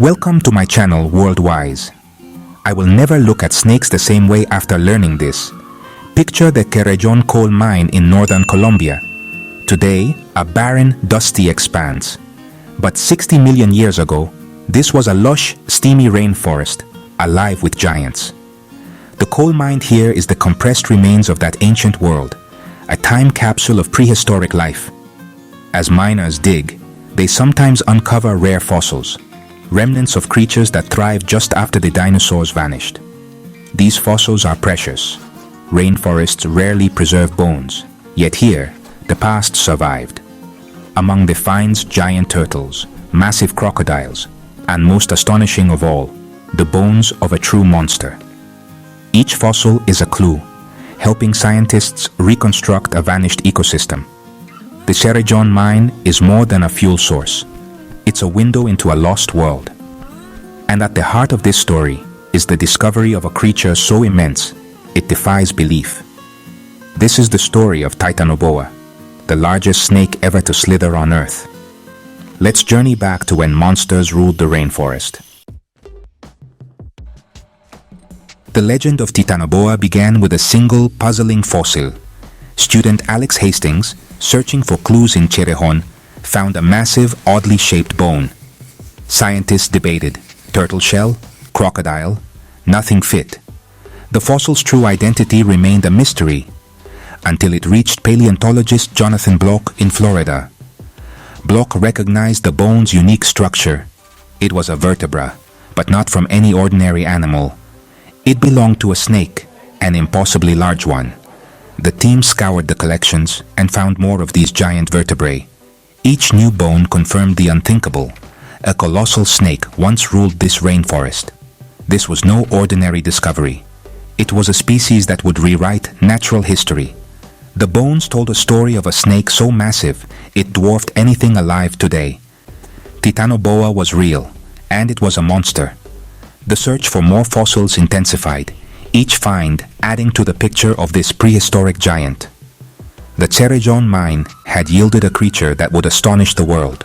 Welcome to my channel Worldwise. I will never look at snakes the same way after learning this. Picture the Querellón coal mine in northern Colombia. Today, a barren, dusty expanse. But 60 million years ago, this was a lush, steamy rainforest, alive with giants. The coal mine here is the compressed remains of that ancient world, a time capsule of prehistoric life. As miners dig, they sometimes uncover rare fossils, remnants of creatures that thrived just after the dinosaurs vanished. These fossils are precious. Rainforests rarely preserve bones, yet here, the past survived. Among the finds giant turtles, massive crocodiles, and most astonishing of all, the bones of a true monster. Each fossil is a clue, helping scientists reconstruct a vanished ecosystem. The Querellón mine is more than a fuel source. It's a window into a lost world. And at the heart of this story is the discovery of a creature so immense, it defies belief. This is the story of Titanoboa, the largest snake ever to slither on Earth. Let's journey back to when monsters ruled the rainforest. The legend of Titanoboa began with a single puzzling fossil. Student Alex Hastings, searching for clues in Querellón, found a massive, oddly shaped bone. Scientists debated, turtle shell, crocodile, nothing fit. The fossil's true identity remained a mystery until it reached paleontologist Jonathan Bloch in Florida. Bloch recognized the bone's unique structure. It was a vertebra, but not from any ordinary animal. It belonged to a snake, an impossibly large one. The team scoured the collections and found more of these giant vertebrae. Each new bone confirmed the unthinkable. A colossal snake once ruled this rainforest. This was no ordinary discovery. It was a species that would rewrite natural history. The bones told a story of a snake so massive it dwarfed anything alive today. Titanoboa was real, and it was a monster. The search for more fossils intensified, each find adding to the picture of this prehistoric giant. The Querellón mine had yielded a creature that would astonish the world.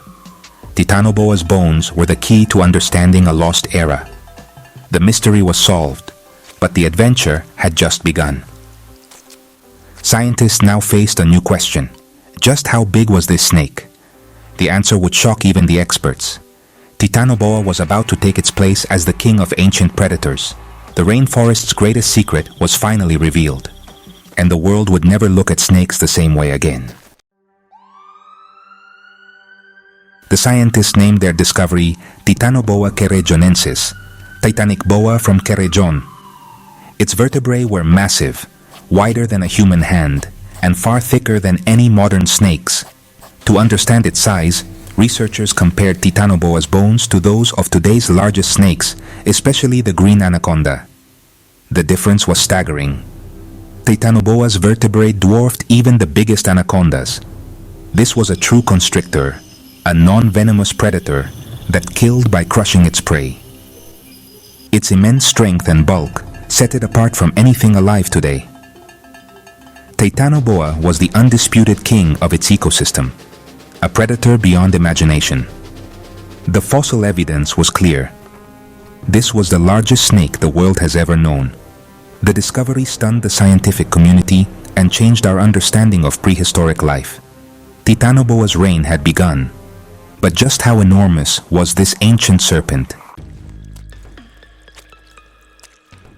Titanoboa's bones were the key to understanding a lost era. The mystery was solved, but the adventure had just begun. Scientists now faced a new question. Just how big was this snake? The answer would shock even the experts. Titanoboa was about to take its place as the king of ancient predators. The rainforest's greatest secret was finally revealed, and the world would never look at snakes the same way again. The scientists named their discovery Titanoboa querellonensis, Titanic boa from Querellón. Its vertebrae were massive, wider than a human hand, and far thicker than any modern snake's. To understand its size, researchers compared Titanoboa's bones to those of today's largest snakes, especially the green anaconda. The difference was staggering. Titanoboa's vertebrae dwarfed even the biggest anacondas. This was a true constrictor, a non-venomous predator that killed by crushing its prey. Its immense strength and bulk set it apart from anything alive today. Titanoboa was the undisputed king of its ecosystem, a predator beyond imagination. The fossil evidence was clear. This was the largest snake the world has ever known. The discovery stunned the scientific community and changed our understanding of prehistoric life. Titanoboa's reign had begun. But just how enormous was this ancient serpent?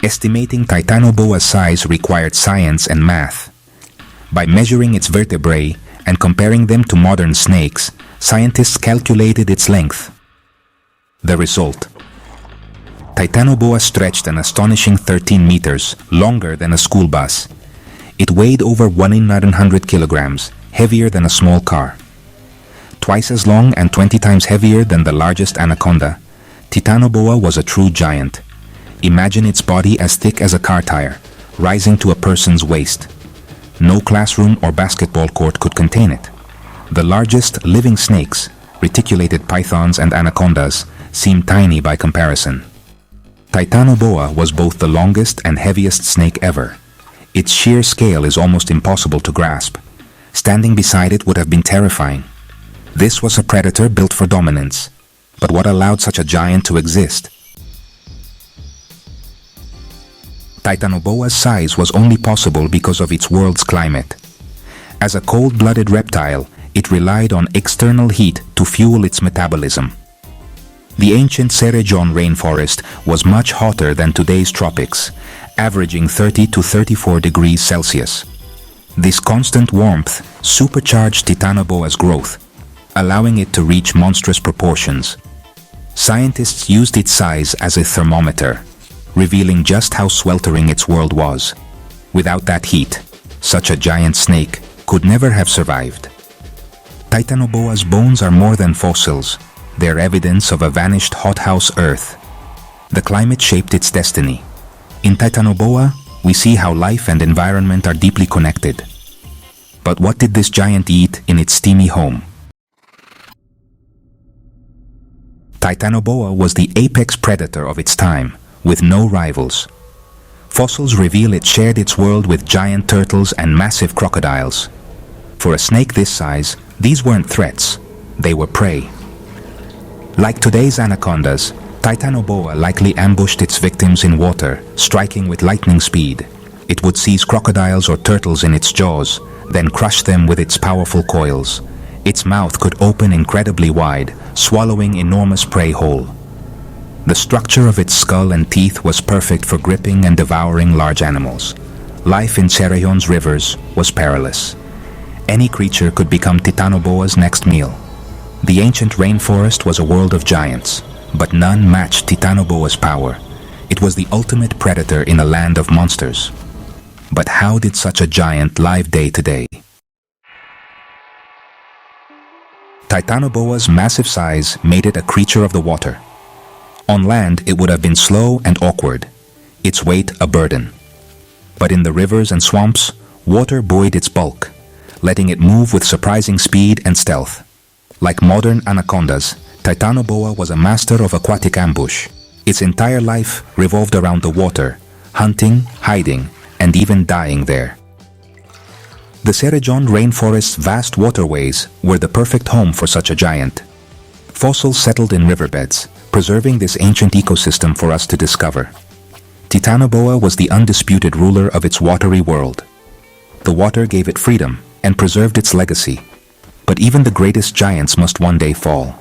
Estimating Titanoboa's size required science and math. By measuring its vertebrae and comparing them to modern snakes, scientists calculated its length. The result: Titanoboa stretched an astonishing 13 meters, longer than a school bus. It weighed over 1,900 kilograms, heavier than a small car. Twice as long and 20 times heavier than the largest anaconda, Titanoboa was a true giant. Imagine its body as thick as a car tire, rising to a person's waist. No classroom or basketball court could contain it. The largest living snakes, reticulated pythons and anacondas, seemed tiny by comparison. Titanoboa was both the longest and heaviest snake ever. Its sheer scale is almost impossible to grasp. Standing beside it would have been terrifying. This was a predator built for dominance. But what allowed such a giant to exist? Titanoboa's size was only possible because of its world's climate. As a cold-blooded reptile, it relied on external heat to fuel its metabolism. The ancient Cerrejón rainforest was much hotter than today's tropics, averaging 30 to 34 degrees Celsius. This constant warmth supercharged Titanoboa's growth, allowing it to reach monstrous proportions. Scientists used its size as a thermometer, revealing just how sweltering its world was. Without that heat, such a giant snake could never have survived. Titanoboa's bones are more than fossils. They're evidence of a vanished hothouse Earth. The climate shaped its destiny. In Titanoboa, we see how life and environment are deeply connected. But what did this giant eat in its steamy home? Titanoboa was the apex predator of its time, with no rivals. Fossils reveal it shared its world with giant turtles and massive crocodiles. For a snake this size, these weren't threats, they were prey. Like today's anacondas, Titanoboa likely ambushed its victims in water, striking with lightning speed. It would seize crocodiles or turtles in its jaws, then crush them with its powerful coils. Its mouth could open incredibly wide, swallowing enormous prey whole. The structure of its skull and teeth was perfect for gripping and devouring large animals. Life in Cerrejón's rivers was perilous. Any creature could become Titanoboa's next meal. The ancient rainforest was a world of giants, but none matched Titanoboa's power. It was the ultimate predator in a land of monsters. But how did such a giant live day to day? Titanoboa's massive size made it a creature of the water. On land, it would have been slow and awkward, its weight a burden. But in the rivers and swamps, water buoyed its bulk, letting it move with surprising speed and stealth. Like modern anacondas, Titanoboa was a master of aquatic ambush. Its entire life revolved around the water, hunting, hiding, and even dying there. The Cerrejón rainforest's vast waterways were the perfect home for such a giant. Fossils settled in riverbeds, preserving this ancient ecosystem for us to discover. Titanoboa was the undisputed ruler of its watery world. The water gave it freedom and preserved its legacy. But even the greatest giants must one day fall.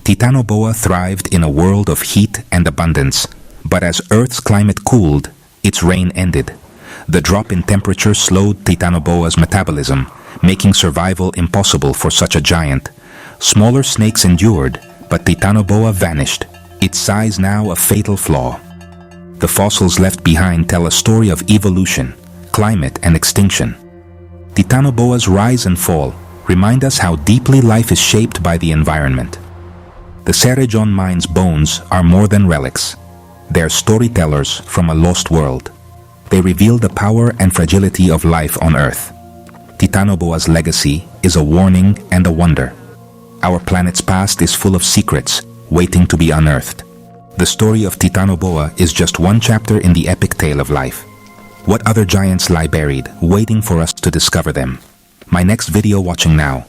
Titanoboa thrived in a world of heat and abundance, but as Earth's climate cooled, its reign ended. The drop in temperature slowed Titanoboa's metabolism, making survival impossible for such a giant. Smaller snakes endured, but Titanoboa vanished, its size now a fatal flaw. The fossils left behind tell a story of evolution, climate, and extinction. Titanoboa's rise and fall remind us how deeply life is shaped by the environment. The Cerrejón mine's bones are more than relics. They're storytellers from a lost world. They reveal the power and fragility of life on Earth. Titanoboa's legacy is a warning and a wonder. Our planet's past is full of secrets waiting to be unearthed. The story of Titanoboa is just one chapter in the epic tale of life. What other giants lie buried, waiting for us to discover them? My next video watching now.